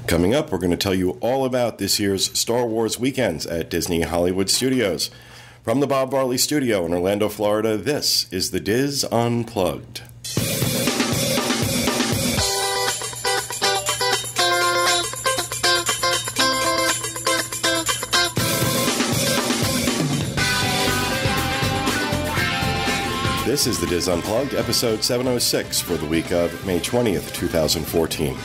Coming up, we're going to tell you all about this year's Star Wars weekends at Disney Hollywood Studios. From the Bob Varley Studio in Orlando, Florida, this is the Diz Unplugged. This is the Diz Unplugged, episode 706 for the week of May 20th, 2014.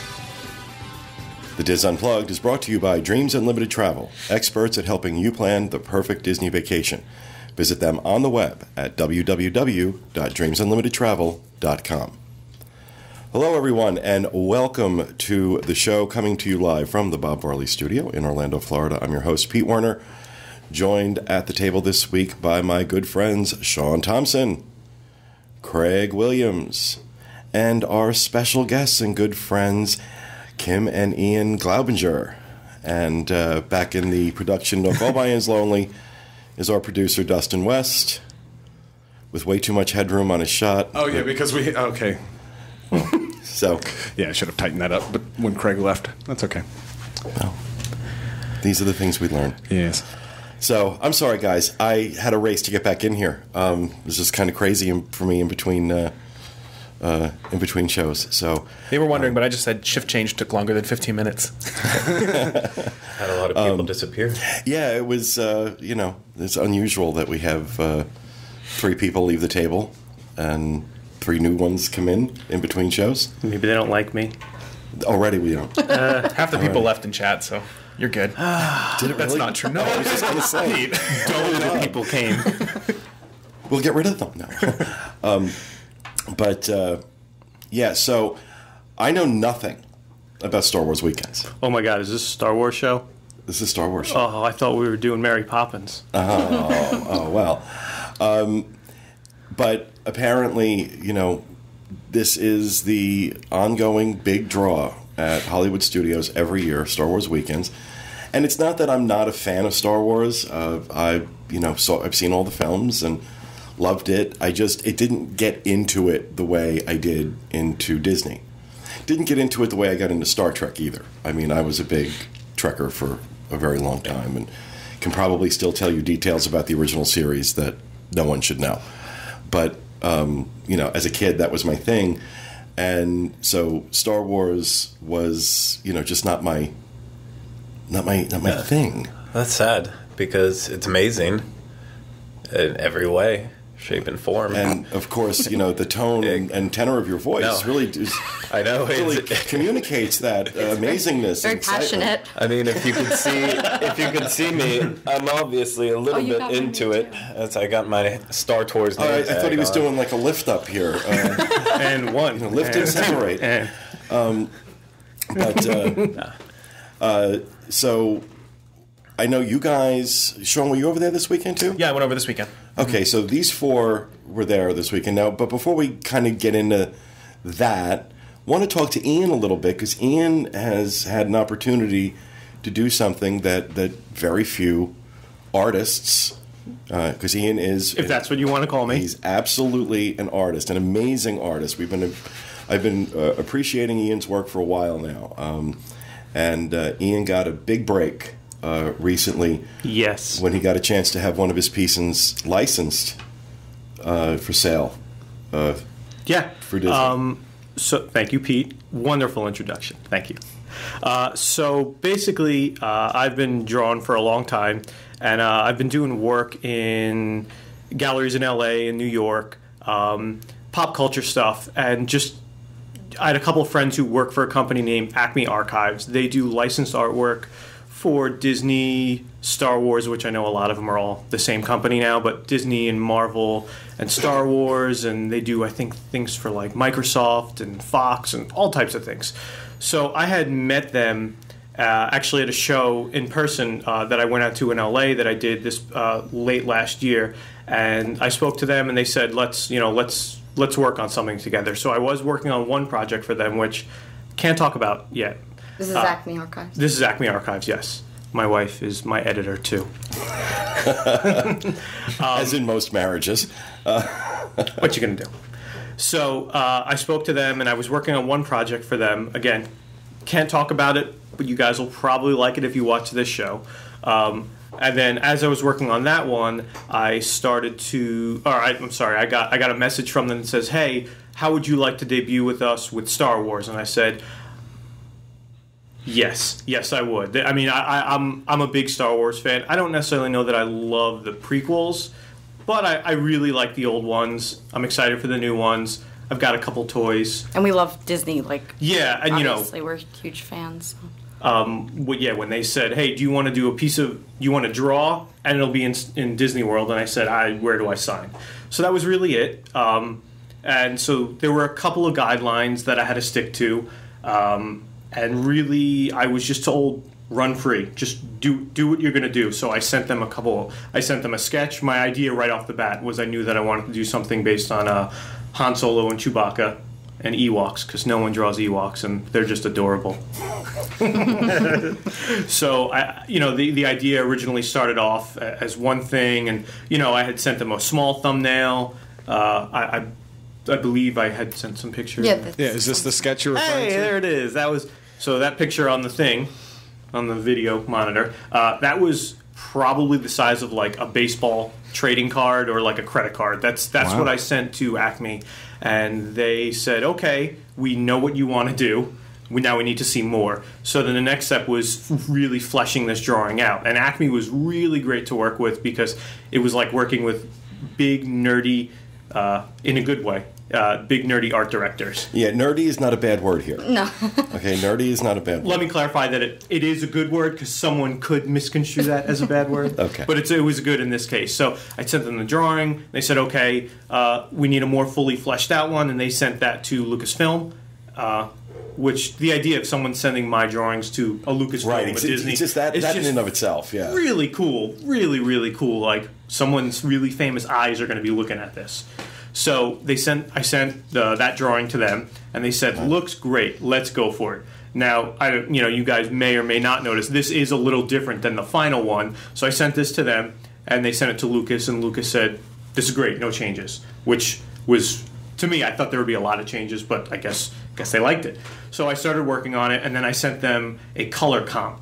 The Diz Unplugged is brought to you by Dreams Unlimited Travel, experts at helping you plan the perfect Disney vacation. Visit them on the web at www.dreamsunlimitedtravel.com. Hello, everyone, and welcome to the show coming to you live from the Bob Varley Studio in Orlando, Florida. I'm your host, Pete Werner, joined at the table this week by my good friends Sean Thompson, Craig Williams, and our special guests and good friends, Kim and Ian Glaubinger. And back in the production of All By Ian's Lonely is our producer, Dustin West, with way too much headroom on his shot. Oh, yeah, because we... Okay. So... Yeah, I should have tightened that up, but when Craig left, that's okay. Well, these are the things we learn. Yes. So, I'm sorry, guys. I had a race to get back in here. It was just kind of crazy for me in between shows. So they were wondering, but I just said shift change took longer than 15 minutes. Had a lot of people disappear. Yeah, it was, it's unusual that we have 3 people leave the table and 3 new ones come in between shows. Maybe they don't like me. Already we don't. Half the people left in chat, so you're good. Did it really? That's not true. No, I was just going to say. Double people came. We'll get rid of them now. Yeah, so I know nothing about Star Wars weekends. Oh my God, is this a Star Wars show? This is a Star Wars show. Oh, I thought we were doing Mary Poppins. Well. But apparently, this is the ongoing big draw at Hollywood Studios every year, Star Wars weekends. And it's not that I'm not a fan of Star Wars. I've seen all the films and loved it. It didn't get into it the way I did into Disney. Didn't get into it the way I got into Star Trek either. I mean, I was a big Trekker for a very long time and can probably still tell you details about the original series that no one should know. But, as a kid, that was my thing. And so Star Wars was, just not my thing. That's sad because it's amazing in every way, shape, and form. And of course, the tone and tenor of your voice really communicates that amazingness. Very and excitement. passionate. I mean, if you could see me, I'm obviously a little bit into it as I got my Star Tours. I thought he was doing like a lift up here. And one. Lift and separate. So I know you guys, Sean, were you over there this weekend too? Yeah, I went over this weekend. Okay, so these 4 were there this weekend. Now, but before we kind of get into that, I want to talk to Ian a little bit because Ian has had an opportunity to do something that very few artists, because Ian is... If that's what you want to call me. He's absolutely an artist, an amazing artist. I've been appreciating Ian's work for a while now. And Ian got a big break recently. Yes. When he got a chance to have one of his pieces licensed for sale. Yeah. For Disney. So thank you, Pete. Wonderful introduction. Thank you. So basically, I've been drawing for a long time, and I've been doing work in galleries in LA and New York, pop culture stuff, and just I had a couple of friends who work for a company named Acme Archives. They do licensed artwork for Disney, Star Wars, which I know a lot of them are all the same company now, but Disney and Marvel and Star Wars, and they do, I think, things for like Microsoft and Fox and all types of things. So I had met them actually at a show in person that I went out to in LA that I did this late last year, and I spoke to them and they said, let's work on something together. So I was working on one project for them, which can't talk about yet. This is Acme Archives. This is Acme Archives, yes. My wife is my editor, too. As in most marriages. What you going to do? So I spoke to them, and I was working on one project for them. Again, can't talk about it, but you guys will probably like it if you watch this show. And then as I was working on that one, I started to. All right, I'm sorry. I got a message from them that says, "Hey, how would you like to debut with us with Star Wars?" And I said, yes, I would. I mean, I'm a big Star Wars fan. I don't necessarily know that I love the prequels, but I really like the old ones. I'm excited for the new ones. I've got a couple toys. And we love Disney, like, yeah, and obviously we're huge fans. When they said, "Hey, do you want to do you want to draw, and it'll be in Disney World?" And I said, "Where do I sign?" So that was really it. And so there were a couple of guidelines that I had to stick to, and really I was just told, run free, just do what you're going to do. So I sent them a sketch. My idea right off the bat was I knew that I wanted to do something based on Han Solo and Chewbacca and Ewoks, because no one draws Ewoks, and they're just adorable. So, the idea originally started off as one thing, and, I had sent them a small thumbnail. I believe I had sent some pictures. Yeah, is this the sketch you're referring to? Hey, there it is. That picture on the thing, on the video monitor, that was probably the size of like a baseball trading card or like a credit card. That's Wow. what I sent to Acme, and they said, "Okay, we know what you want to do. Now we need to see more." So then the next step was really fleshing this drawing out, and Acme was really great to work with because it was like working with big nerdy, in a good way, big nerdy art directors. Yeah, nerdy is not a bad word here. No. Okay, nerdy is not a bad word. Let me clarify that it is a good word because someone could misconstrue that as a bad word. Okay. But it was good in this case. So I sent them the drawing. They said, okay, we need a more fully fleshed out one, and they sent that to Lucasfilm. Which the idea of someone sending my drawings to a Lucasfilm, Right, a it's Disney, just that in and of itself, yeah. really cool, really, really cool. Like someone's really famous eyes are going to be looking at this. So I sent that drawing to them, and they said, "Looks great. Let's go for it." Now, you guys may or may not notice this is a little different than the final one. So I sent this to them, and they sent it to Lucas, and Lucas said, "This is great. No changes," which was, to me, I thought there would be a lot of changes, but I guess they liked it. So I started working on it, and then I sent them a color comp.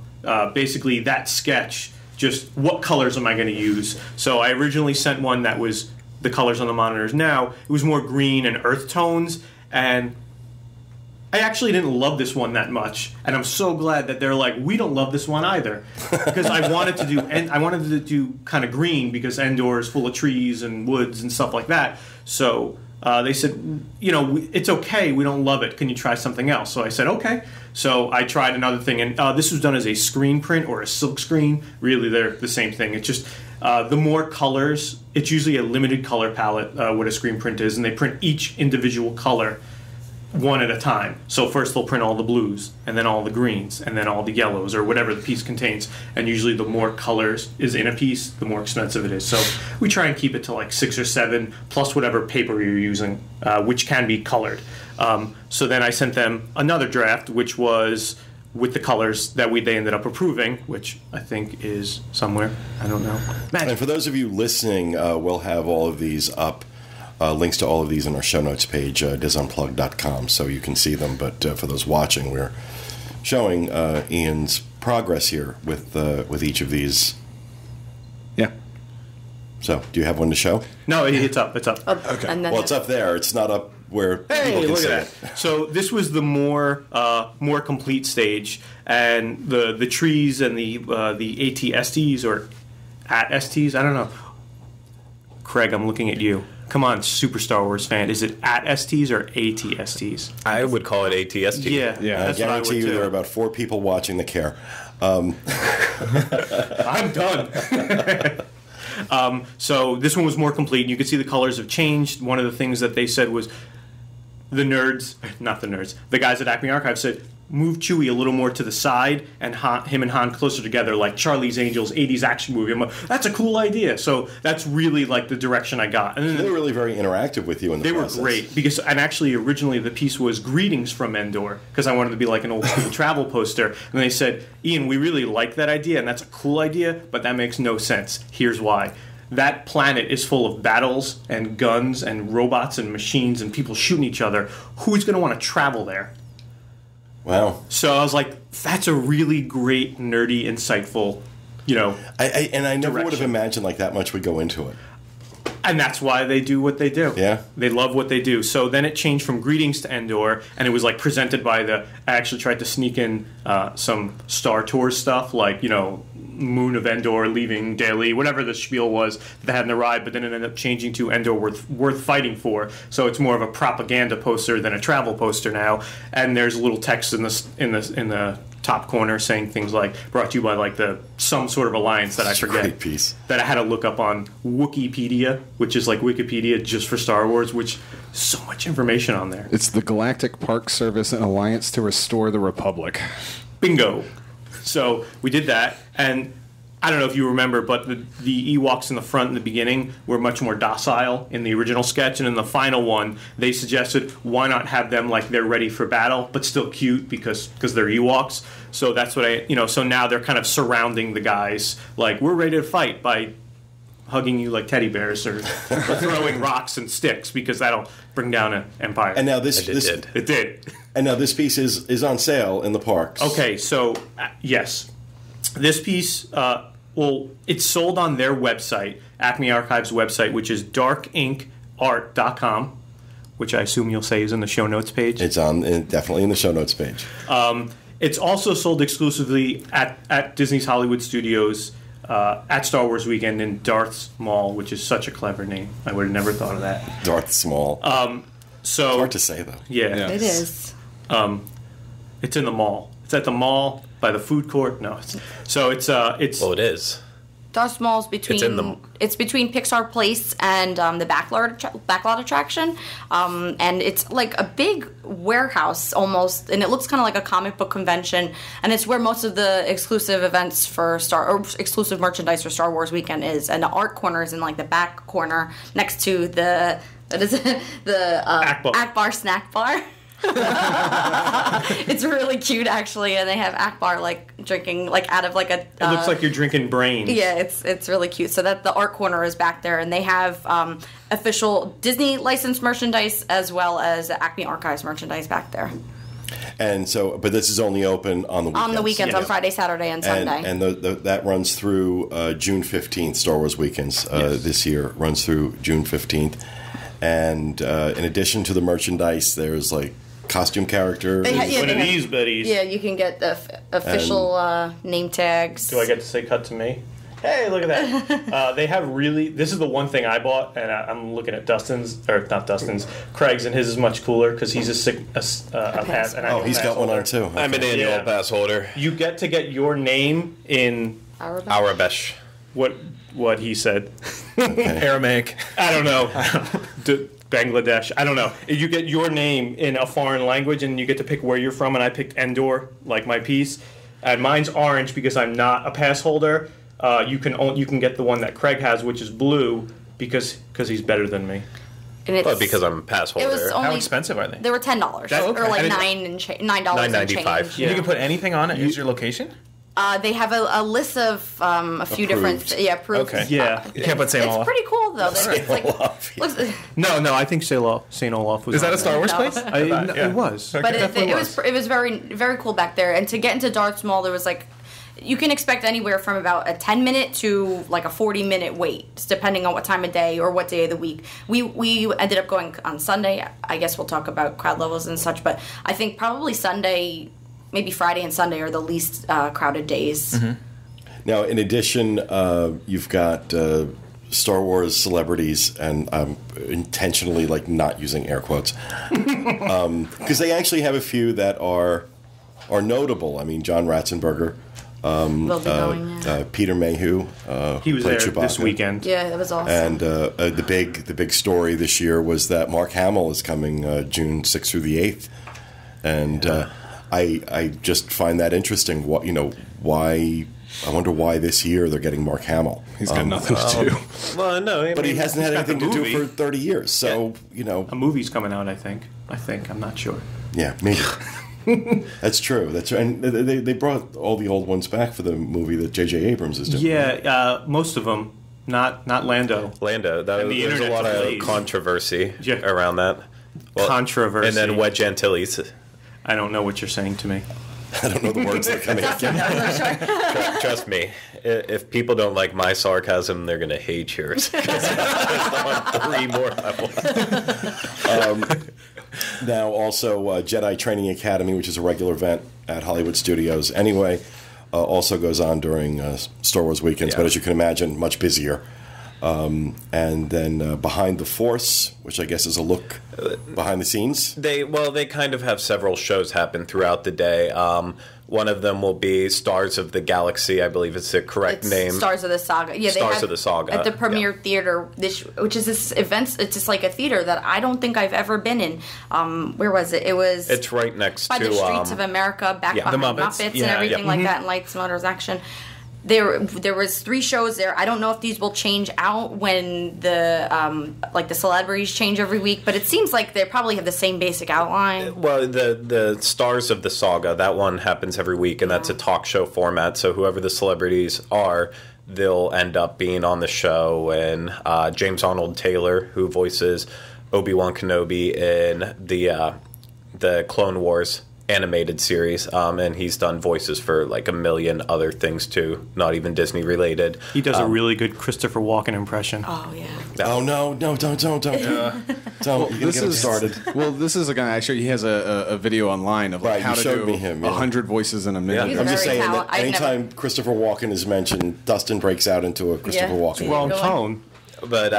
Basically, that sketch, just what colors am I going to use? So I originally sent one that was the colors on the monitors now. It was more green and earth tones, and I actually didn't love this one that much, and I'm so glad that they're like, we don't love this one either, because I wanted to do kind of green because Endor is full of trees and woods and stuff like that. So they said, it's okay, we don't love it. Can you try something else? So I said, okay. So I tried another thing, and this was done as a screen print or a silk screen. Really, they're the same thing. It's just the more colors. It's usually a limited color palette, what a screen print is, and they print each individual color one at a time. So first they'll print all the blues, and then all the greens, and then all the yellows, or whatever the piece contains. And usually the more colors is in a piece, the more expensive it is. So we try and keep it to like 6 or 7, plus whatever paper you're using, which can be colored. So then I sent them another draft, which was with the colors that they ended up approving, which I think is somewhere. I don't know. Magic. And for those of you listening, we'll have all of these up. Links to all of these in our show notes page, disunplugged.com, so you can see them. But for those watching, we're showing Ian's progress here with each of these. Yeah. So, do you have one to show? No, it's up. It's up. Okay. And then Well, it's up there. It's not up where Hey, people can look see at it. that! So this was the more complete stage, and the trees and the ATSTs or AT-STs. I don't know. Craig, I'm looking at you. Come on, super Star Wars fan. Is it AT-STs or AT-STs? I would call it ATST. Yeah. I that's what I would guarantee you too. there are about 4 people watching that care. I'm done. So this one was more complete. You could see the colors have changed. One of the things that they said was the guys at Acme Archive said, move Chewie a little more to the side and him and Han closer together, like Charlie's Angels 80s action movie. I'm like, that's a cool idea. So that's really like the direction I got. And then They were really very interactive with you in the they process. were great because, and actually originally the piece was greetings from Endor because I wanted to be like an old school travel poster. And they said, Ian, we really like that idea and that's a cool idea, but that makes no sense. Here's why. That planet is full of battles and guns and robots and machines and people shooting each other. Who's going to want to travel there? Wow. So I was like, that's a really great, nerdy, insightful, I never would have direction. imagined like that much would go into it. And that's why they do what they do. Yeah. They love what they do. So then it changed from Greetings to Endor, and it was like presented by I actually tried to sneak in some Star Tours stuff, like, Moon of Endor, leaving daily, whatever the spiel was that they had in the ride, but then it ended up changing to Endor worth fighting for. So it's more of a propaganda poster than a travel poster now. And there's little text in the top corner saying things like brought to you by like some sort of alliance that I forget. Great piece. That I had to look up on Wikipedia, which is like Wikipedia just for Star Wars, which so much information on there. It's the Galactic Park Service and Alliance to Restore the Republic. Bingo. So we did that, and I don't know if you remember, but the Ewoks in the front in the beginning were much more docile in the original sketch, and in the final one, they suggested why not have them like they're ready for battle, but still cute because they're Ewoks. So that's what so now they're kind of surrounding the guys, like, we're ready to fight by hugging you like teddy bears or throwing rocks and sticks because that'll bring down an empire. And now It did. And now this piece is on sale in the parks. Okay, so yes, this piece, it's sold on their website, Acme Archives website, which is darkinkart.com, which I assume you'll say is in the show notes page. It's definitely in the show notes page. It's also sold exclusively at Disney's Hollywood Studios at Star Wars Weekend in Darth's Mall, which is such a clever name. I would have never thought of that. Darth Small. It's hard to say, though. Yeah. It is. It's in the mall. It's at the mall by the food court. No, it's Well, it is. Darth Mall's between it's between Pixar Place and the backlot attraction, and it's like a big warehouse almost, and it looks kind of like a comic book convention, and it's where most of the exclusive events for exclusive merchandise for Star Wars Weekend is, and the art corner is in like the back corner next to the Akbar snack bar. It's really cute, actually, and they have Akbar like drinking like out of like a. it looks like you're drinking brains. Yeah, it's really cute. So that the art corner is back there, and they have official Disney licensed merchandise as well as Acme Archives merchandise back there. And so, but this is only open on the weekends. On the weekends, on Friday, Saturday, and Sunday. And that runs through June 15th. Star Wars Weekends this year runs through June 15th. And in addition to the merchandise, there's like costume characters. One of these buddies. Yeah, you can get the official name tags. Do I get to say cut to me? Hey, look at that. They have this is the one thing I bought, and I'm looking at Craig's, and his is much cooler because he's a pass. And he's got one on too. Okay. I'm an annual pass holder. You get to get your name in Arabesh. What he said. Aramaic. I don't know. Bangladesh. I don't know. You get your name in a foreign language, and you get to pick where you're from. And I picked Endor, like my piece. And mine's orange because I'm not a pass holder. You can get the one that Craig has, which is blue, because he's better than me. But because I'm a pass holder. It was only, How expensive are they? They were $10, or like $9 and change. You can put anything on it. Use your location. They have a list of a few different proof. Okay. Yeah. You can't put St. It's Olaf. pretty cool though. It's like, No, I think St. Olaf was. Is that on a Star there. Wars No. place? It was. But it was very, very cool back there. And to get into Darth Maul, there was like, you can expect anywhere from about a 10-minute to like a 40-minute wait, depending on what time of day or what day of the week. We ended up going on Sunday. I guess we'll talk about crowd levels and such, but I think probably Sunday, maybe Friday and Sunday are the least crowded days. Mm-hmm. Now, in addition, you've got Star Wars celebrities, and I'm intentionally like not using air quotes because they actually have a few that are notable. I mean, John Ratzenberger, We'll be going, Peter Mayhew. He was played there Chewbacca. this weekend. Yeah, that was awesome. And the big story this year was that Mark Hamill is coming June 6th through the 8th, and I just find that interesting. Why? I wonder why this year they're getting Mark Hamill. He's got nothing to do. Well, no, But he hasn't had anything to do for 30 years. So, A movie's coming out, I think. I'm not sure. Yeah, maybe. That's true. That's true. And they brought all the old ones back for the movie that J.J. Abrams is doing. Yeah, most of them. Not Lando. There's a lot of controversy Yeah. around that. Controversy. And then Wedge Antilles. I don't know what you're saying to me. I don't know the words that are coming out. Trust me, if people don't like my sarcasm, they're going to hate yours. On 3 more levels. Now, also, Jedi Training Academy, which is a regular event at Hollywood Studios anyway, also goes on during Star Wars weekends, but as you can imagine, much busier. And then Behind the Force, which I guess is a look behind the scenes. They kind of have several shows happen throughout the day. One of them will be Stars of the Galaxy, I believe it's the correct name. Stars of the Saga. Yeah, Stars of the Saga. At the Premier Theater, which is this event, it's just like a theater that I don't think I've ever been in. Where was it? It's right next by to... the Streets of America, back behind the Muppets. And everything like that, and Lights, Motors, Action. There was 3 shows there. I don't know if these will change out when the the celebrities change every week, but it seems like they probably have the same basic outline. Well, the Stars of the Saga, that one happens every week, and that's a talk show format. So whoever the celebrities are, they'll end up being on the show. And James Arnold Taylor, who voices Obi-Wan Kenobi in the Clone Wars animated series, and he's done voices for like a million other things too, not even Disney related. He does a really good Christopher Walken impression. Oh yeah. Oh no, don't. Don't. You're going to get him started. Well, this is a guy, actually, he has a video online of Right, how you to showed do me him, 100 voices in a minute. He's I'm just very saying that I've anytime never- Christopher Walken is mentioned, Dustin breaks out into a Christopher Walken. Yeah. Wrong Really? tone. But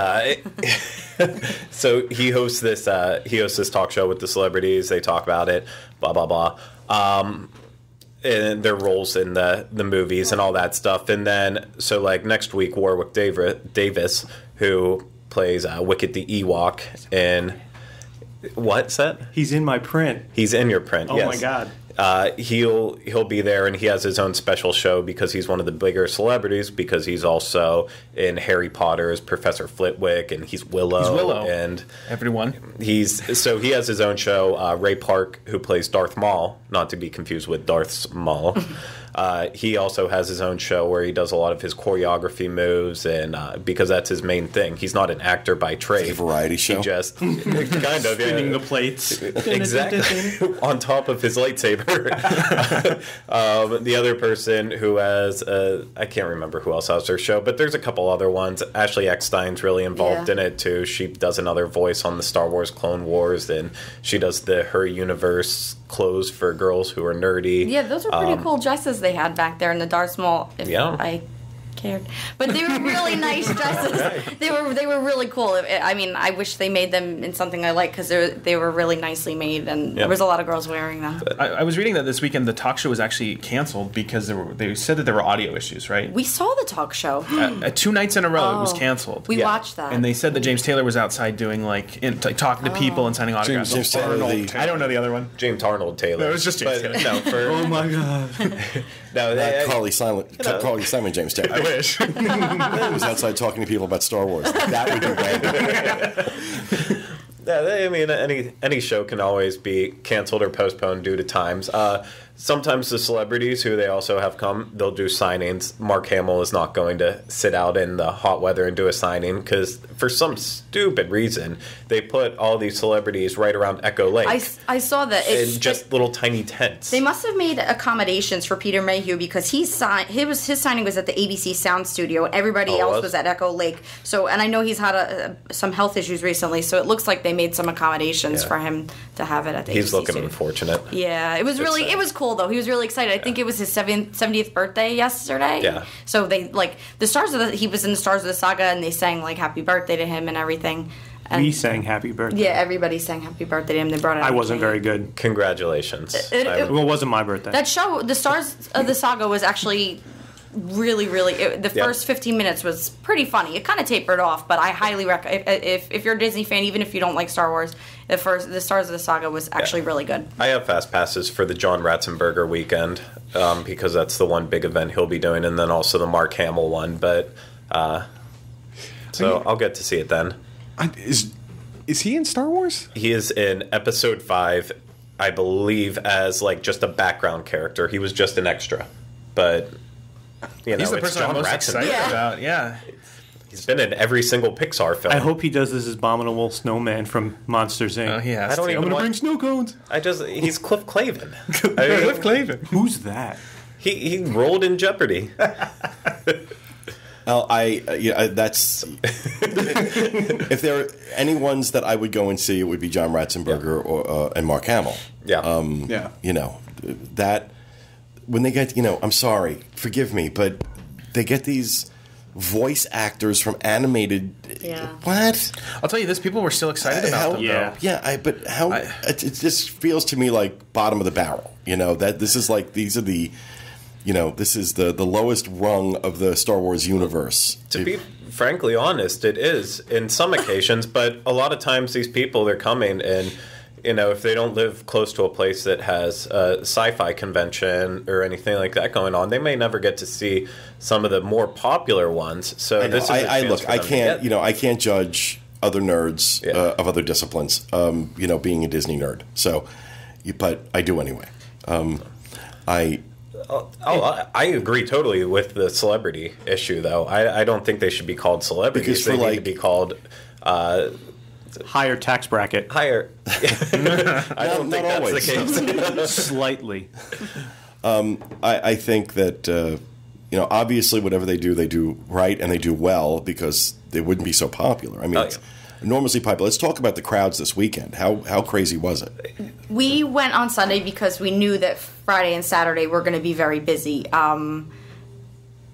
so he hosts this talk show with the celebrities. They talk about it, blah blah blah, and their roles in the movies and all that stuff. And then so like next week, Warwick Davis, who plays Wicket the Ewok in what set? He's in my print. He's in your print. Oh yes. my God. He'll be there, and he has his own special show because he's one of the bigger celebrities. Because he's also in Harry Potter as Professor Flitwick, and he's Willow. He's Willow. And Everyone. he has his own show. Ray Park, who plays Darth Maul, not to be confused with Darth Maul. He also has his own show where he does a lot of his choreography moves, and because that's his main thing. He's not an actor by trade. It's a variety show. He just kind of Spinning the plates. exactly on top of his lightsaber. The other person who has I can't remember who else has their show, but there's a couple other ones. Ashley Eckstein's really involved in it too. She does another voice on the Star Wars Clone Wars, and she does her universe clothes for girls who are nerdy. Yeah, those are pretty cool dresses they had back there in the Darth Maul. If I cared, but they were really nice dresses. They were really cool. I mean, I wish they made them in something I like because they were really nicely made, and there was a lot of girls wearing them. I was reading that this weekend the talk show was actually canceled because they said that there were audio issues, right? We saw the talk show. 2 nights in a row it was canceled. We watched that, and they said that James Taylor was outside doing talking to people and signing autographs. James Taylor, I don't know the other one. James Arnold Taylor. No, it was just James Taylor. No, Oh my God. Carly Simon James Taylor. I wish. He was outside talking to people about Star Wars. That would be great. Yeah, I mean, any show can always be canceled or postponed due to times. Sometimes the celebrities who they also have come, they'll do signings. Mark Hamill is not going to sit out in the hot weather and do a signing because for some stupid reason, they put all these celebrities right around Echo Lake. I saw that. In just little tiny tents. They must have made accommodations for Peter Mayhew because his signing was at the ABC Sound Studio and everybody else was at Echo Lake. So, and I know he's had some health issues recently, so it looks like they made some accommodations for him to have it at the ABC He's looking studio. unfortunate. Yeah, it was it was cool though. He was really excited. I think it was his 70th birthday yesterday. Yeah. So they he was in the Stars of the Saga and they sang like happy birthday to him and everything. And We sang happy birthday. yeah, everybody sang happy birthday to him. They brought out I a wasn't cake. very good. Congratulations. Well, it wasn't my birthday. That show, the Stars of the Saga, was actually really, the first 15 minutes was pretty funny. It kind of tapered off, but I highly recommend if you're a Disney fan, even if you don't like Star Wars, the Stars of the Saga was actually really good. I have fast passes for the John Ratzenberger weekend because that's the one big event he'll be doing, and then also the Mark Hamill one. But so I'll get to see it then. Is he in Star Wars? He is in Episode 5, I believe, as like just a background character. He was just an extra, but you know, He's the it's person John I'm most Ratzenberger. excited about. Yeah. He's been in every single Pixar film. I hope he does this as Abominable Snowman from Monsters Inc. Oh, he has I don't to. even I'm gonna want- bring snow cones. He's Cliff Clavin. Cliff Clavin. Who's that? He rolled in Jeopardy. Well, that's if there are any ones that I would go and see, it would be John Ratzenberger or and Mark Hamill. Yeah. You know, that when they get, I'm sorry, forgive me, but they get these voice actors from animated. Yeah. What? I'll tell you this: people were still excited about them. Yeah. Yeah, but how? It just feels to me like bottom of the barrel. That this is like these are the. This is the lowest rung of the Star Wars universe. To be frankly honest, it is in some occasions, but a lot of times these people, they're coming and, if they don't live close to a place that has a sci-fi convention or anything like that going on, they may never get to see some of the more popular ones. So this is a chance for them to get. I can't judge other nerds of other disciplines, being a Disney nerd. So, but I do anyway. I agree totally with the celebrity issue, though. I don't think they should be called celebrities. They need to be called Higher tax bracket. higher. I don't think that's always. the case. Slightly. I think that obviously whatever they do right and they do well because they wouldn't be so popular. I mean, it's enormously popular. Let's talk about the crowds this weekend. How crazy was it? We went on Sunday because we knew that Friday and Saturday were going to be very busy.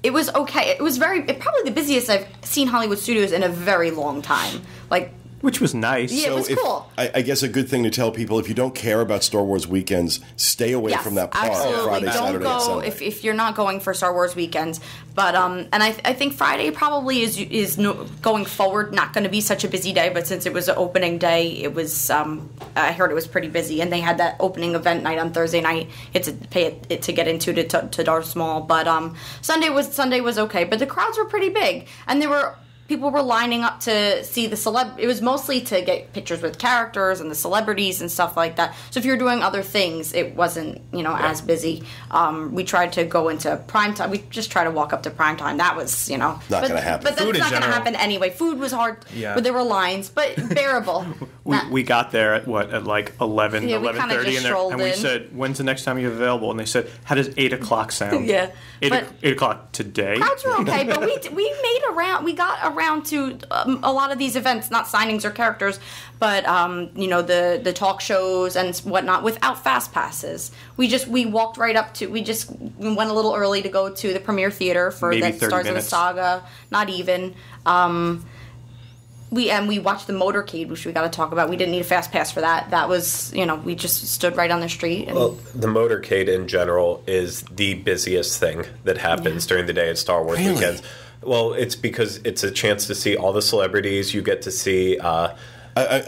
It was okay. It was probably the busiest I've seen Hollywood Studios in a very long time. Which was nice. Yeah, it was cool. I guess a good thing to tell people, if you don't care about Star Wars weekends, stay away from that part absolutely. Friday, Don't Saturday, go and Sunday. if you're not going for Star Wars weekends. But and I think Friday probably is going forward not going to be such a busy day. But since it was an opening day, it was I heard it was pretty busy, and they had that opening event night on Thursday night. You had to pay it to get into to Darth Maul. But Sunday was okay, but the crowds were pretty big, and people were lining up to see the It was mostly to get pictures with characters and the celebrities and stuff like that. So if you're doing other things, it wasn't, as busy. We tried to go into prime time. We just tried to walk up to prime time. That was, not going to happen. But that's not going to happen anyway. Food was hard, but there were lines, but bearable. We got there at like 11, 11:30, and we said, "When's the next time you're available?" And they said, "How does 8 o'clock sound?" Yeah, 8 o'clock today. Crowds were okay, but we got around to a lot of these events, not signings or characters, but the talk shows and whatnot without fast passes. We walked right up to. We went a little early to go to the premiere theater for Maybe the 30 Stars minutes. of the Saga. Not even. We watched the motorcade, which we got to talk about. We didn't need a fast pass for that. That was, we just stood right on the street. And The motorcade in general is the busiest thing that happens during the day at Star Wars weekends. Well, it's because it's a chance to see all the celebrities. You get to see. I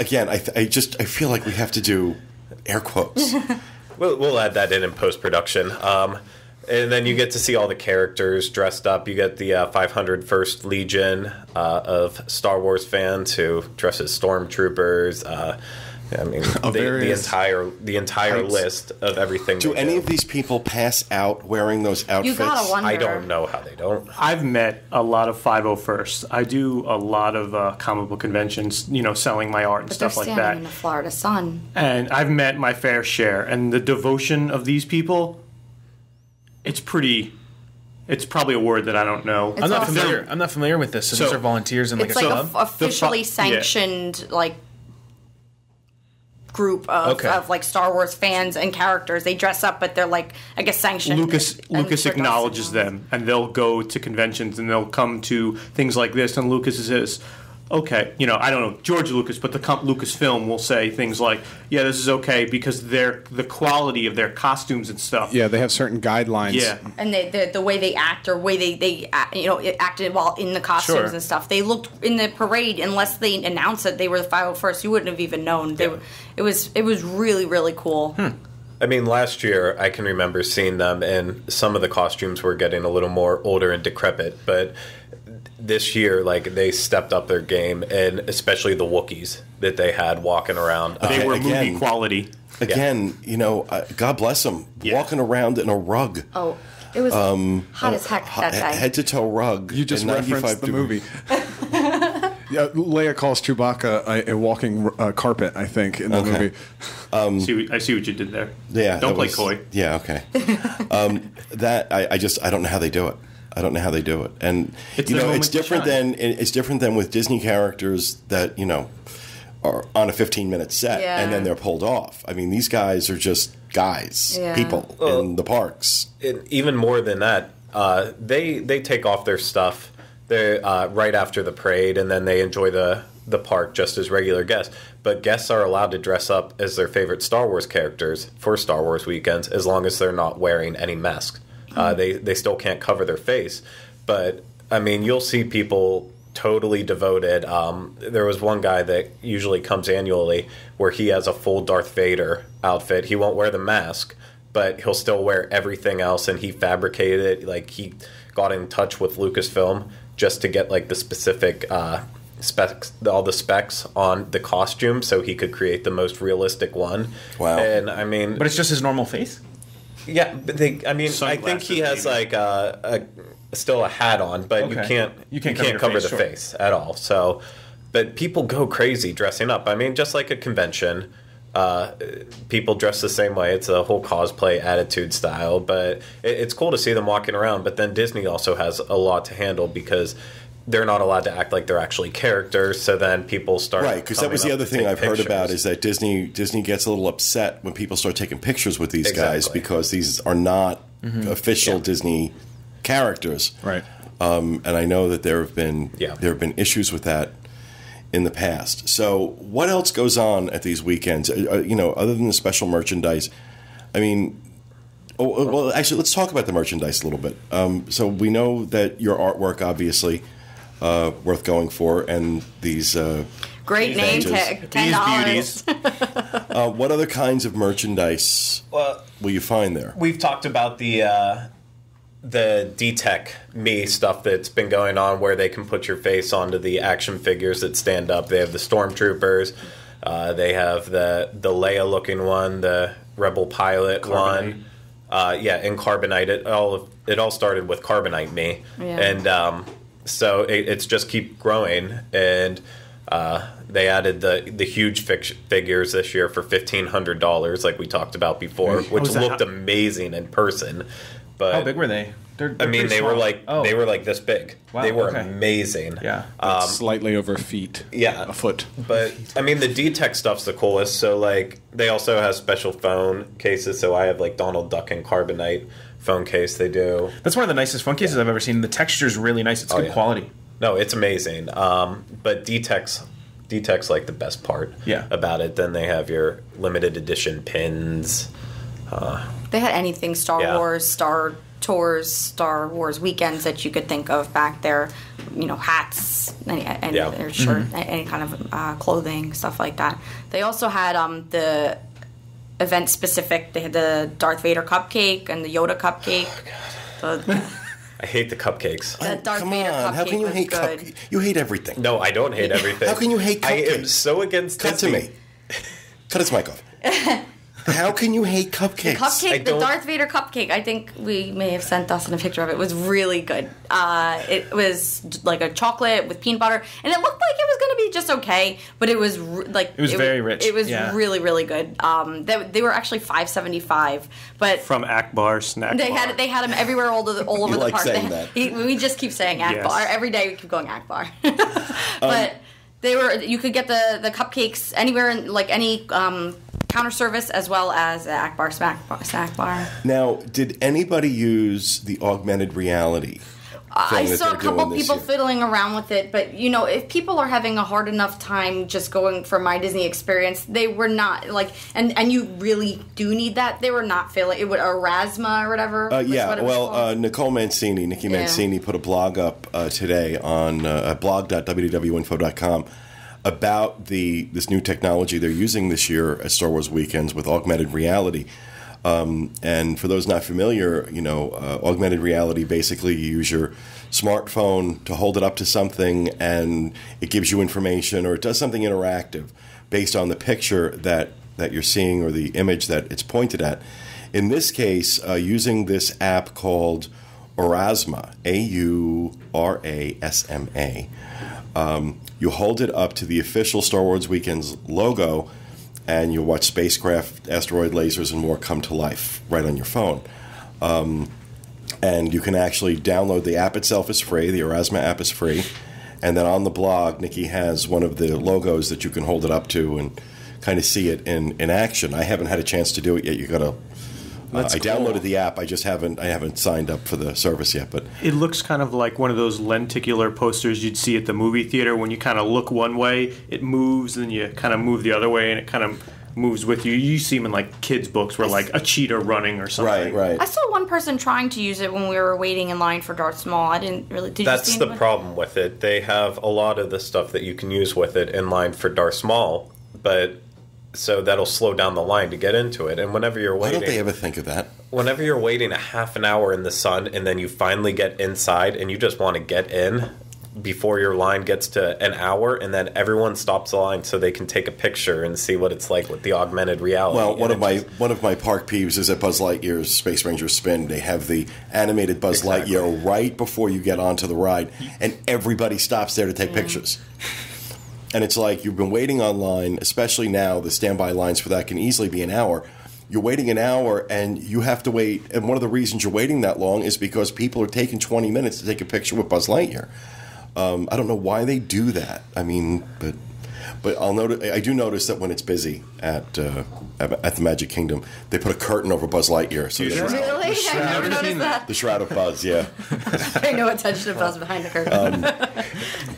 feel like we have to do air quotes. We'll add that in post-production. And then you get to see all the characters dressed up. You get the 501st Legion of Star Wars fans who dress as stormtroopers. The entire list of everything. Do any of these people pass out wearing those outfits? You gotta wonder. I don't know how they don't. I've met a lot of 501st. I do a lot of comic book conventions, selling my art and stuff like they're that. standing in the Florida sun. And I've met my fair share. And the devotion of these people, it's probably a word that I don't know. I'm not familiar with this. So these are volunteers and it's a like club? officially sanctioned group of like Star Wars fans and characters. They dress up, but they're sanctioned. Lucas acknowledges them, and they'll go to conventions and they'll come to things like this. And Lucas says, "Okay, I don't know George Lucas, but the Lucasfilm will say things like, yeah, this is okay because the quality of their costumes and stuff. Yeah, they have certain guidelines. Yeah, and the way they act or way they acted while in the costumes and stuff. They looked in the parade unless they announced that they were the 501st. You wouldn't have even known. It was really really cool. I mean, last year I can remember seeing them, and some of the costumes were getting a little more older and decrepit, but this year, they stepped up their game, and especially the Wookiees that they had walking around. they were movie quality. Again, God bless them, walking around in a rug. Oh, it was hot as heck that day. Head to toe rug. You just referenced the movie. Yeah, Leia calls Chewbacca a walking carpet, I think, in the movie. I see what you did there. Yeah, Don't play coy. Yeah, okay. I don't know how they do it. I don't know how they do it, and it's different than with Disney characters that are on a 15-minute set and then they're pulled off. I mean, these guys are just guys, people in the parks. Even more than that, they take off their stuff right after the parade, and then they enjoy the park just as regular guests. But guests are allowed to dress up as their favorite Star Wars characters for Star Wars weekends, as long as they're not wearing any masks. They still can't cover their face. But, I mean, you'll see people totally devoted. There was one guy that usually comes annually where he has a full Darth Vader outfit. He won't wear the mask, but he'll still wear everything else, and he fabricated it. Like, he got in touch with Lucasfilm just to get, like, the specific specs, all the specs on the costume, so he could create the most realistic one. Wow. And, I mean... But it's just his normal face? Yeah, but I think he has, like, still a hat on, but you can't cover the face at all. So, but people go crazy dressing up. I mean, just like a convention, people dress the same way. It's a whole cosplay attitude style, but it's cool to see them walking around. But then Disney also has a lot to handle because they're not allowed to act like they're actually characters. So then people start because that was the other thing I've heard about is that Disney gets a little upset when people start taking pictures with these guys because these are not official Disney characters, right? And I know that there have been issues with that in the past. So what else goes on at these weekends? Other than the special merchandise, I mean, well, actually, let's talk about the merchandise a little bit. So we know that your artwork, obviously, worth going for, and these great name tag, $10. What other kinds of merchandise will you find there? We've talked about the D-Tech Me stuff that's been going on, where they can put your face onto the action figures that stand up. They have the Stormtroopers. They have the Leia looking one, the Rebel pilot one. In Carbonite. It all started with Carbonite Me, and so it's just keep growing. And they added the huge figures this year for $1,500, like we talked about before, which looked amazing in person. But how big were they? They were like this big. Wow, they were amazing. Yeah, slightly over a feet. Yeah, a foot. But I mean, the D-Tech stuff's the coolest. So like, they also have special phone cases. So I have like Donald Duck and Carbonite phone case. They do. That's one of the nicest phone cases I've ever seen. The texture's really nice. It's good quality. No, it's amazing. But D-Tech's like the best part about it. Then they have your limited edition pins. They had anything Star Wars, Star Tours, Star Wars weekends that you could think of back there. Hats, any shirt, any kind of clothing, stuff like that. They also had the event specific. They had the Darth Vader cupcake and the Yoda cupcake. I hate the cupcakes. The Darth Vader cupcake. How can you hate cupcakes? You hate everything. No, I don't hate everything. How can you hate cupcakes? I am so against Cut Disney. to me. Cut his mic off. How can you hate cupcakes? The Darth Vader cupcake, I think we may have sent Dustin a picture of it, was really good. It was like a chocolate with peanut butter, and it looked like it was going to be just okay, but it was it was very rich. It was really, really good. They were actually $5.75, but from Akbar Snack Bar. They had them everywhere all over the park. Saying that. We just keep saying Akbar. Yes. Every day we keep going Akbar. But you could get the cupcakes anywhere in like any counter service, as well as Akbar snack bar. Now, did anybody use the augmented reality? I saw a couple people fiddling around with it, but if people are having a hard enough time just going for my Disney experience, they were not like, and you really do need that. They were not feeling it would Erasma or whatever. Nicole Mancini, Nikki Mancini, put a blog up today on blog.wwinfo.com about this new technology they're using this year at Star Wars weekends with augmented reality. And for those not familiar, augmented reality, basically you use your smartphone to hold it up to something and it gives you information, or it does something interactive based on the picture that you're seeing or the image that it's pointed at. In this case, using this app called Aurasma, Aurasma. You hold it up to the official Star Wars Weekends logo, and you watch spacecraft, asteroid lasers, and more come to life right on your phone. And you can actually download the app itself is free. The Aurasma app is free. And then on the blog, Nikki has one of the logos that you can hold it up to and kind of see it in action. I haven't had a chance to do it yet. You got to. I downloaded the app. I haven't signed up for the service yet. But it looks kind of like one of those lenticular posters you'd see at the movie theater. When you kind of look one way, it moves, and then you kind of move the other way, and it kind of moves with you. You see them in like kids' books where like a cheetah running or something. Right. I saw one person trying to use it when we were waiting in line for Darth Maul. I didn't really. That's the problem with it. They have a lot of the stuff that you can use with it in line for Darth Maul, but so that'll slow down the line to get into it. And whenever you're waiting, why don't they ever think of that? Whenever you're waiting a half an hour in the sun and then you finally get inside and you just want to get in before your line gets to an hour, and then everyone stops the line so they can take a picture and see what it's like with the augmented reality. Well, one of my park peeves is at Buzz Lightyear's Space Ranger Spin. They have the animated Buzz Lightyear right before you get onto the ride, and everybody stops there to take pictures. And it's like you've been waiting online, especially now. The standby lines for that can easily be an hour. You're waiting an hour, and you have to wait. And one of the reasons you're waiting that long is because people are taking 20 minutes to take a picture with Buzz Lightyear. I don't know why they do that. I mean, but I do notice that when it's busy at the Magic Kingdom, they put a curtain over Buzz Lightyear. So Really? I never noticed that. The Shroud of Buzz, yeah. Pay no attention to Buzz behind the curtain.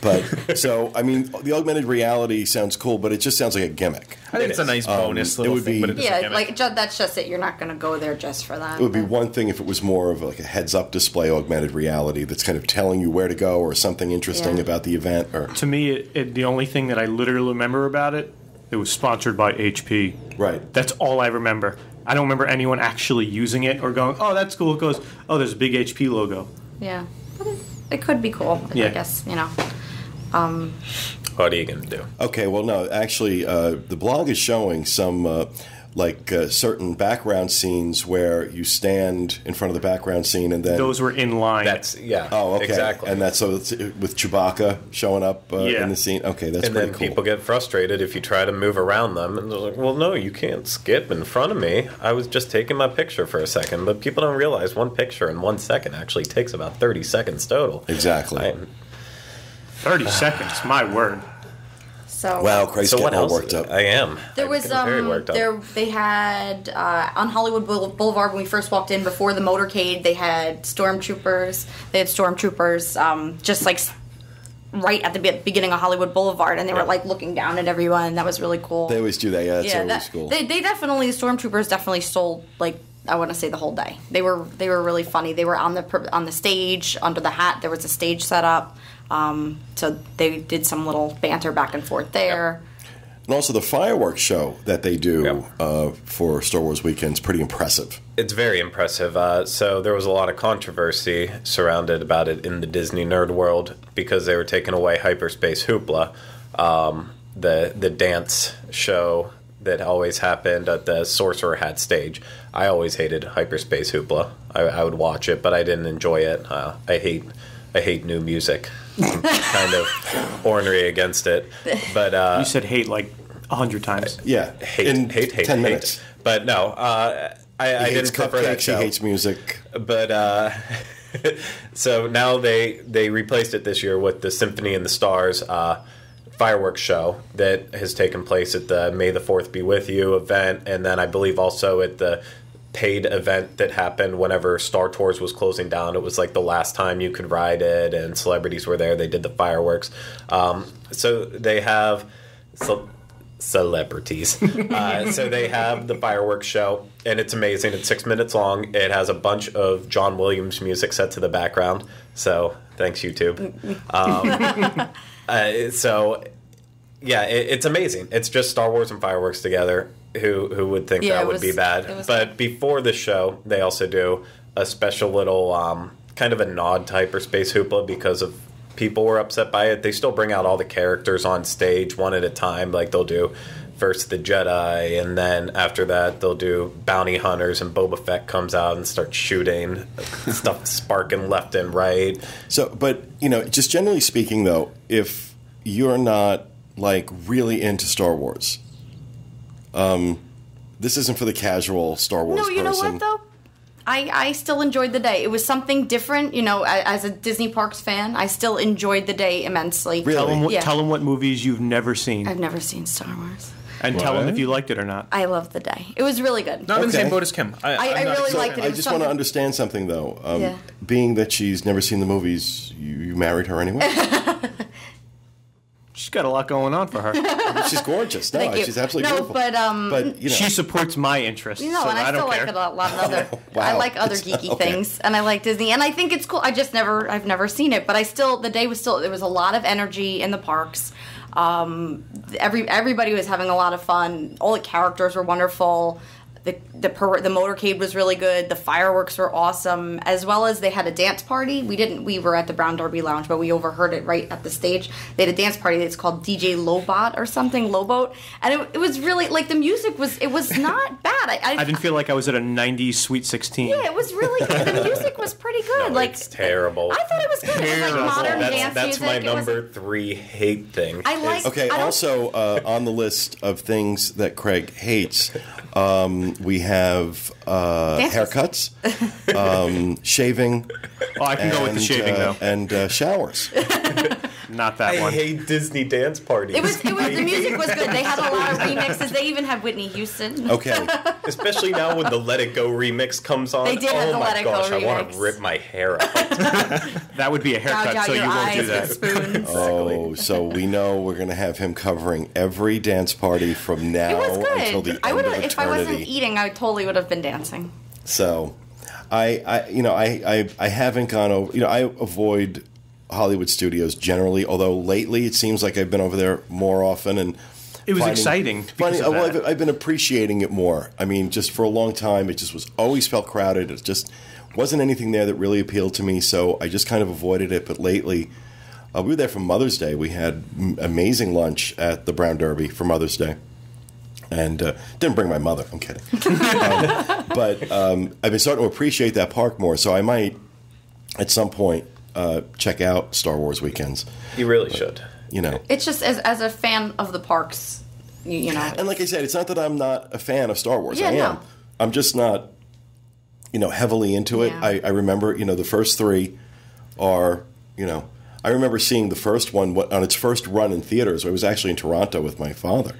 But so I mean, the augmented reality sounds cool, but it just sounds like a gimmick. I think it's a nice bonus little thing, but it is a gimmick. Like that's just it. You're not going to go there just for that. It would be one thing if it was more of like a heads-up display augmented reality that's kind of telling you where to go or something interesting about the event. Or to me, the only thing that I literally remember about it was sponsored by HP. Right. That's all I remember. I don't remember anyone actually using it or going, "Oh, that's cool." It goes, "Oh, there's a big HP logo." Yeah, but it could be cool. Yeah. I guess What are you going to do? Okay, well, no, actually, the blog is showing some certain background scenes where you stand in front of the background scene and then Those were in line. Oh, okay. Exactly. And that's so it's with Chewbacca showing up in the scene. Okay, that's and pretty then cool. people get frustrated if you try to move around them, and they're like, "Well, no, you can't skip in front of me. I was just taking my picture for a second." But people don't realize one picture in 1 second actually takes about 30 seconds total. Exactly. 30 seconds, my word. So Wow, Craig's getting all worked up. I am. There I'm was getting very worked up. they had on Hollywood Boulevard when we first walked in before the motorcade. They had stormtroopers. Just like right at the beginning of Hollywood Boulevard, and they were like looking down at everyone. That was really cool. They always do that. Yeah, that's always cool. They definitely, the stormtroopers definitely stole, like, I want to say the whole day. They were really funny. They were on the stage under the hat. There was a stage set up. So they did some little banter back and forth there. And also the fireworks show that they do for Star Wars Weekends, pretty impressive. It's very impressive. So there was a lot of controversy surrounded about it in the Disney nerd world because they were taking away Hyperspace Hoopla, the dance show that always happened at the Sorcerer Hat stage. I always hated Hyperspace Hoopla. I would watch it, but I didn't enjoy it. I hate new music. I'm kind of ornery against it. But You said hate like 100 times. Yeah, hate 10 minutes. But no, I didn't prefer that show. He hates music. But so now they replaced it this year with the Symphony and the Stars fireworks show that has taken place at the May the 4th Be With You event, and then I believe also at the paid event that happened whenever Star Tours was closing down. It was like the last time you could ride it, and celebrities were there. They did the fireworks. So they have celebrities. So they have the fireworks show, and it's amazing. It's 6 minutes long. It has a bunch of John Williams music set to the background. So thanks, YouTube. So yeah, it's amazing. It's just Star Wars and fireworks together. Who would think that would be bad? But before the show, they also do a special little kind of a nod to Hyperspace Hoopla because of people were upset by it. They still bring out all the characters on stage one at a time. Like they'll do versus the Jedi, and then after that they'll do bounty hunters, and Boba Fett comes out and starts shooting stuff, sparking left and right. So, but just generally speaking, though, if you're not like really into Star Wars, this isn't for the casual Star Wars person. No, you know what though? I still enjoyed the day. It was something different, as a Disney Parks fan, I still enjoyed the day immensely. Really? Tell them what movies you've never seen. I've never seen Star Wars. And tell them if you liked it or not. I loved the day. It was really good. Not in the Okay. same boat as Kim. I really liked it. I just want to understand something, though. Being that she's never seen the movies, you married her anyway? She's got a lot going on for her. She's gorgeous. No, Thank you. she's absolutely beautiful. But She supports my interests. and so I I don't still care. like a lot of other. Wow. I like other geeky things, and I like Disney, and I think it's cool. I've never seen it, but the day was still. There was a lot of energy in the parks. Everybody was having a lot of fun. All the characters were wonderful. The motorcade was really good. The fireworks were awesome, as well as they had a dance party. We were at the Brown Derby Lounge, but we overheard it right at the stage. They had a dance party that's called DJ Lobot or something, Lobot, and it was really like the music was not bad. I didn't feel like I was at a 90s Sweet 16. Yeah, it was really good. The music was pretty good. No, it's terrible. I thought it was good. It was like modern dance That's music. my It was- number 3 hate thing. Okay, also on the list of things that Craig hates, we have haircuts, shaving. Oh, I can go with the shaving, though. And showers. Not that I one. hate Disney dance parties. It was the music was good. They had a lot of remixes. They even had Whitney Houston. Okay. Especially now when the Let It Go remix comes on. They did have the Let It Go I want remix. to rip my hair out. That would be a Gouge haircut, out so your you won't do eyes that. with spoons. Oh, so we know we're going to have him covering every dance party from now It was until the good. end of eternity. If I wasn't eating, I totally would have been dancing. So, I haven't gone over. I avoid Hollywood Studios generally, although lately it seems like I've been over there more often and. It was exciting because of that. I've been appreciating it more. I mean, just for a long time, it just was always felt crowded. It just wasn't anything there that really appealed to me, so I just kind of avoided it. But lately, we were there for Mother's Day. We had amazing lunch at the Brown Derby for Mother's Day. And didn't bring my mother. I'm kidding. But I've been starting to appreciate that park more, so I might, at some point, check out Star Wars weekends. You really should. It's just as a fan of the parks, you know. And like I said, it's not that I'm not a fan of Star Wars. Yeah, I am. no. I'm just not, heavily into it. Yeah. I remember, the first 3 are, I remember seeing the first one on its first run in theaters. I was actually in Toronto with my father.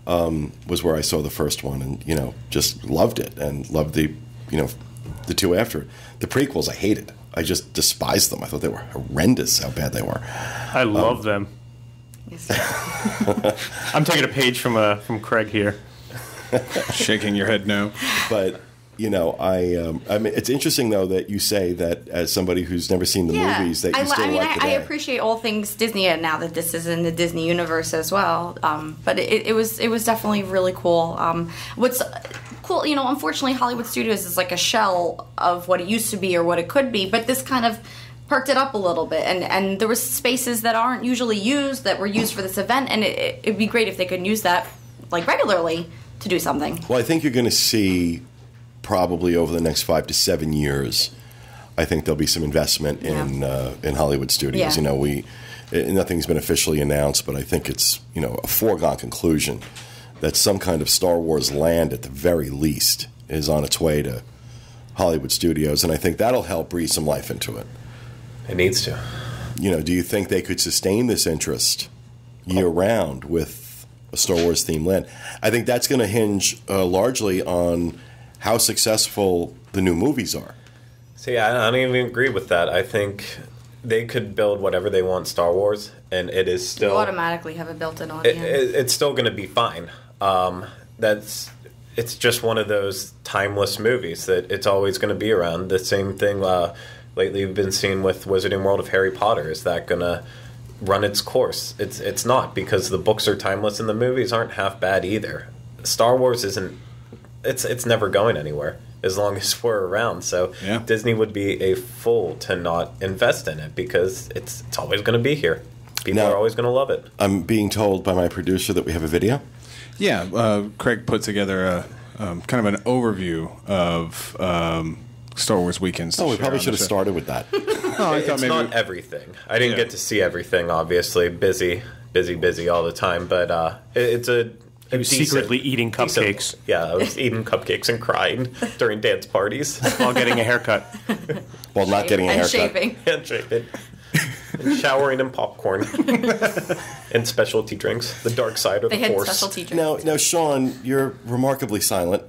Was where I saw the first one, and just loved it, and loved the 2 after it. The prequels I hated. I just despised them. I thought they were horrendous. How bad they were. I love them. I'm taking a page from Craig here. Shaking your head no. But I mean, it's interesting though that you say that as somebody who's never seen the movies that you still like the I day. appreciate all things Disney now that this is in the Disney universe as well. But it was definitely really cool. What's cool, unfortunately, Hollywood Studios is like a shell of what it used to be or what it could be. But this kind of perked it up a little bit, and there was spaces that aren't usually used that were used for this event, and it'd be great if they could use that like regularly to do something. Well, I think you're going to see probably over the next 5 to 7 years. I think there'll be some investment in Hollywood Studios. Yeah. Nothing's been officially announced, but I think it's a foregone conclusion that some kind of Star Wars land, at the very least, is on its way to Hollywood Studios, and I think that'll help breathe some life into it. It needs to. Do you think they could sustain this interest year-round with a Star Wars themed land? I think that's going to hinge largely on how successful the new movies are. See, I don't even agree with that. I think they could build whatever they want Star Wars, and it is still... You automatically have a built-in audience. It's still going to be fine. It's just one of those timeless movies that it's always going to be around. The same thing lately we've been seeing with Wizarding World of Harry Potter. Is that going to run its course? It's not, because the books are timeless and the movies aren't half bad either. Star Wars isn't... It's never going anywhere as long as we're around. So Disney would be a fool to not invest in it, because it's always going to be here. People are always going to love it. I'm being told by my producer that we have a video. Yeah, Craig put together a kind of an overview of Star Wars weekends. Oh, we probably should have started with that. I thought It's not everything. I didn't get to see everything, obviously. Busy all the time. But it's a He was secretly eating cupcakes. Yeah, I was eating cupcakes and crying during dance parties. While getting a haircut. Well, not getting a haircut. Shaving. And shaving. And showering in popcorn. And specialty drinks. The dark side of They the had Force. specialty drinks. Now, Sean, you're remarkably silent.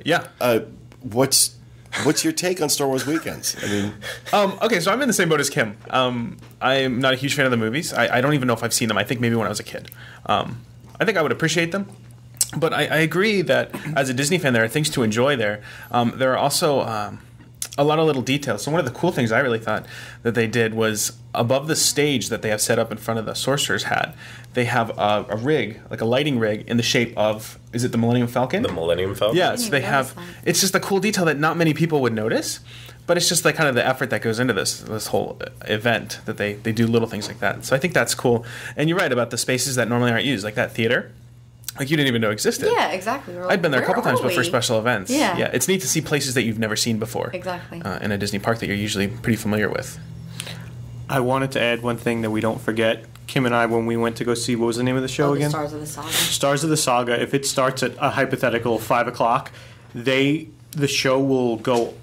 Yeah. What's your take on Star Wars weekends? I mean, Okay, so I'm in the same boat as Kim. I'm not a huge fan of the movies. I don't even know if I've seen them. I think maybe when I was a kid. I think I would appreciate them. But I agree that as a Disney fan, there are things to enjoy there. There are also a lot of little details. So one of the cool things I really thought that they did was above the stage that they have set up in front of the Sorcerer's Hat, they have a rig, like a lighting rig, in the shape of, is it the Millennium Falcon? The Millennium Falcon? Yeah, so they have, it's just a cool detail that not many people would notice, but it's just like kind of the effort that goes into this whole event, that they do little things like that. So I think that's cool. And you're right about the spaces that normally aren't used, like that theater. Like you didn't even know existed. Yeah, exactly. I'd been there a couple times, but for special events. Yeah. Yeah, it's neat to see places that you've never seen before. Exactly. In a Disney park that you're usually pretty familiar with. I wanted to add one thing that we don't forget. Kim and I, when we went to go see, what was the name of the show again? Stars of the Saga. Stars of the Saga. If it starts at a hypothetical 5 o'clock, the show will go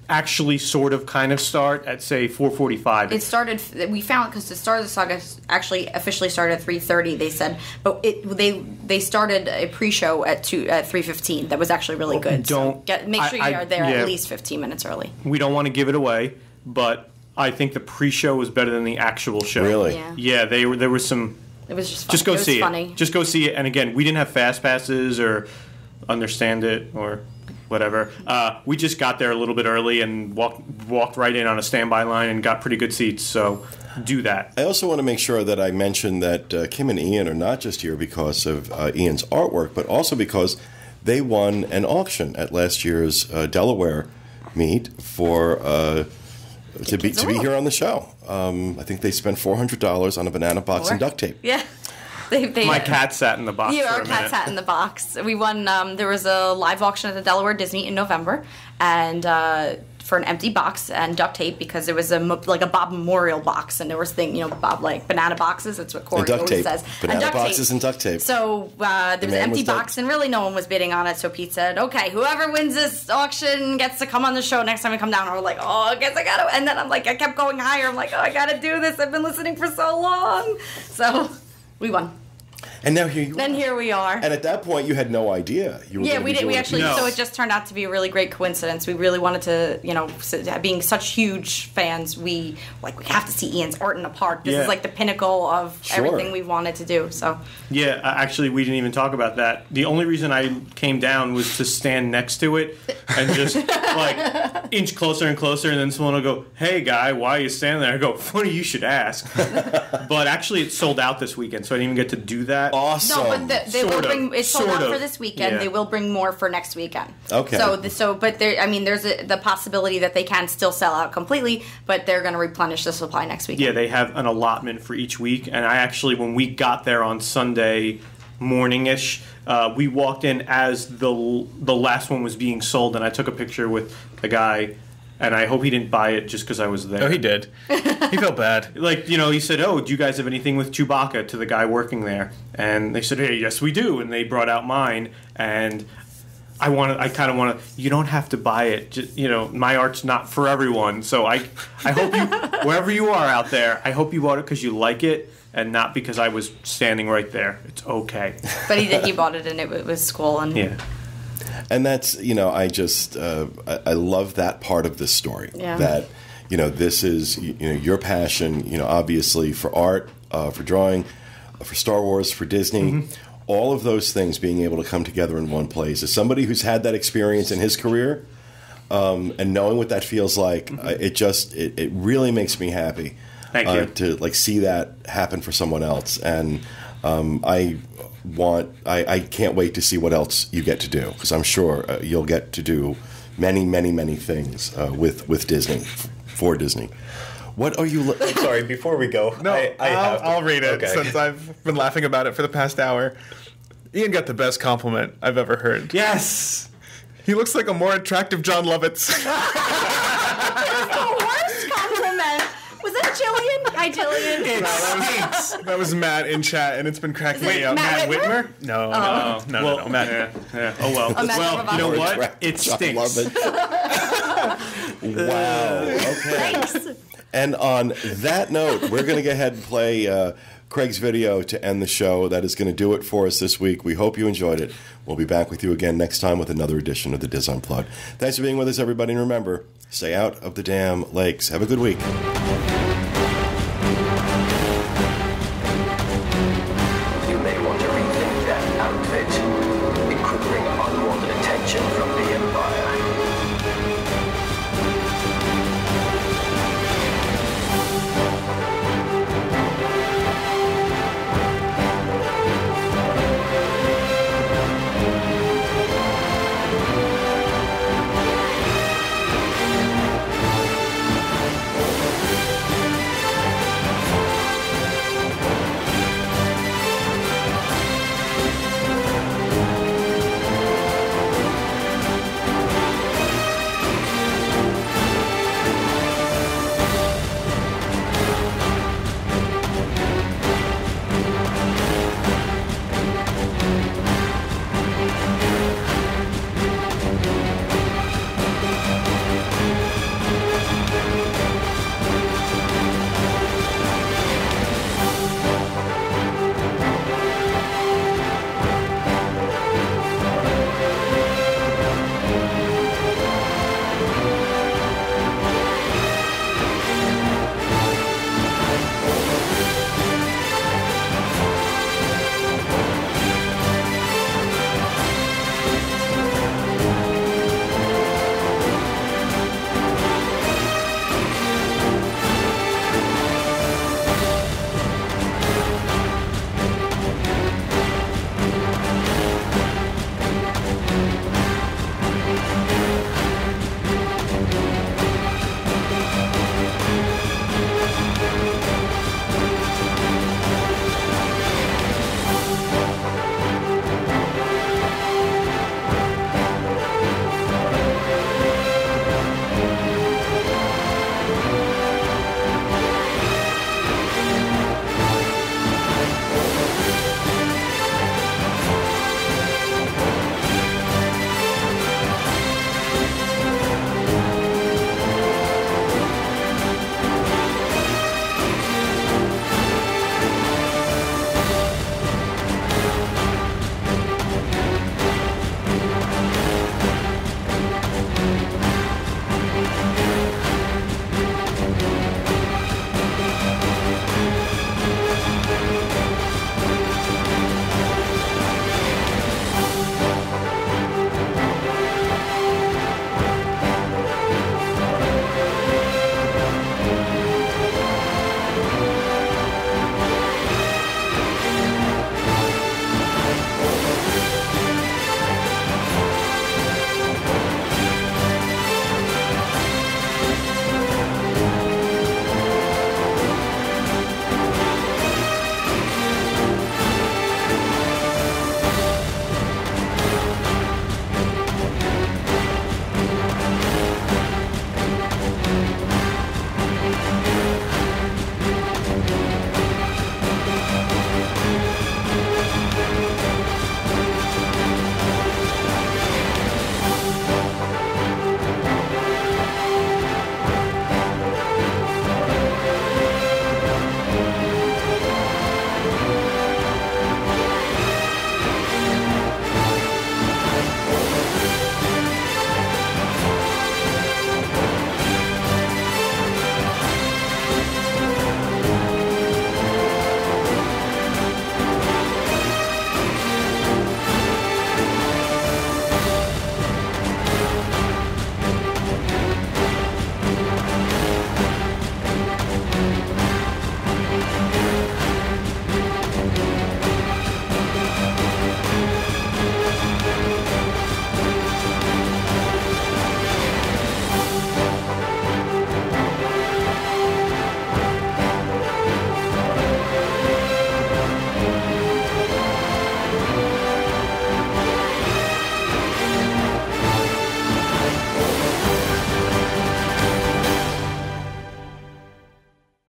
actually sort of kind of start at, say, 4:45. It started. We found because the Stars of the Saga actually officially started at 3:30. They said, but they started a pre-show at 3:15. That was actually really good. Make sure you are there at least 15 minutes early. We don't want to give it away, but I think the pre-show was better than the actual show. Really? Yeah. There was some. It was just fun. Just go see funny. it. Just go see it. And again, we didn't have fast passes or understand it or whatever. We just got there a little bit early and walked right in on a standby line and got pretty good seats. So do that. I also want to make sure that I mention that Kim and Ian are not just here because of Ian's artwork, but also because they won an auction at last year's Delaware meet for to be here on the show. I think they spent $400 on a banana box and duct tape. Yeah. My cat sat in the box. Yeah, for our a cat minute. sat in the box. We won. There was a live auction at the Delaware Disney in November, and for an empty box and duct tape because it was like a Bob Memorial box, and there was Bob like banana boxes. That's what Corey always says. Banana boxes and duct tape. So there was an empty box, and really no one was bidding on it. So Pete said, "Okay, whoever wins this auction gets to come on the show next time we come down." And we're like, "Oh, I guess I gotta." And then I kept going higher. I'm like, "Oh, I gotta do this. I've been listening for so long." So we won. And now here you are. Then here we are. And at that point, you had no idea you were. Yeah, going we to be did. doing We actually. it. So it just turned out to be a really great coincidence. We really wanted to, being such huge fans, we have to see Ian's art in the park. This is like the pinnacle of everything we wanted to do. So. Yeah, actually, we didn't even talk about that. The only reason I came down was to stand next to it and just inch closer and closer, and then someone will go, "Hey, guy, why are you standing there?" I go, "Funny you should ask." But actually, it sold out this weekend, so I didn't even get to do that. Awesome. No, but they will bring. It's sold out for this weekend. Yeah. They will bring more for next weekend. Okay. But there's the possibility that they can still sell out completely, but they're going to replenish the supply next weekend. Yeah, they have an allotment for each week, and I actually, when we got there on Sunday morning-ish, we walked in as the last one was being sold, and I took a picture with a guy. And I hope he didn't buy it just because I was there. Oh, he did. He felt bad. He said, "Oh, do you guys have anything with Chewbacca?" to the guy working there. And they said, "Hey, yes, we do." And they brought out mine. And I kind of want to, you don't have to buy it. Just, my art's not for everyone. So I hope you, wherever you are out there, I hope you bought it because you like it and not because I was standing right there. It's okay. But he bought it and it was cool. And yeah. And that's, I just, I love that part of this story. Yeah. That, this is, your passion, obviously for art, for drawing, for Star Wars, for Disney. Mm-hmm. All of those things being able to come together in one place. As somebody who's had that experience in his career, and knowing what that feels like, mm-hmm. It really makes me happy. Thank you. To see that happen for someone else. And I can't wait to see what else you get to do, because I'm sure you'll get to do many, many, many things with Disney, for Disney. What are you... I'm sorry, before we go... No, I'll read it, okay. since I've been laughing about it for the past hour. Ian got the best compliment I've ever heard. Yes. He looks like a more attractive John Lovitz. The worst compliment. Was that Jillian? Hi, Jillian. That was Matt in chat, and it's been cracking me up. Matt Whitmer? No, Matt. Yeah. Oh well. Matt Well, you know Whitmer. what? It stinks. Wow. Okay. Thanks. And on that note, we're going to go ahead and play Craig's video to end the show. That is going to do it for us this week. We hope you enjoyed it. We'll be back with you again next time with another edition of the Diz Unplugged. Thanks for being with us, everybody. And remember, stay out of the damn lakes. Have a good week.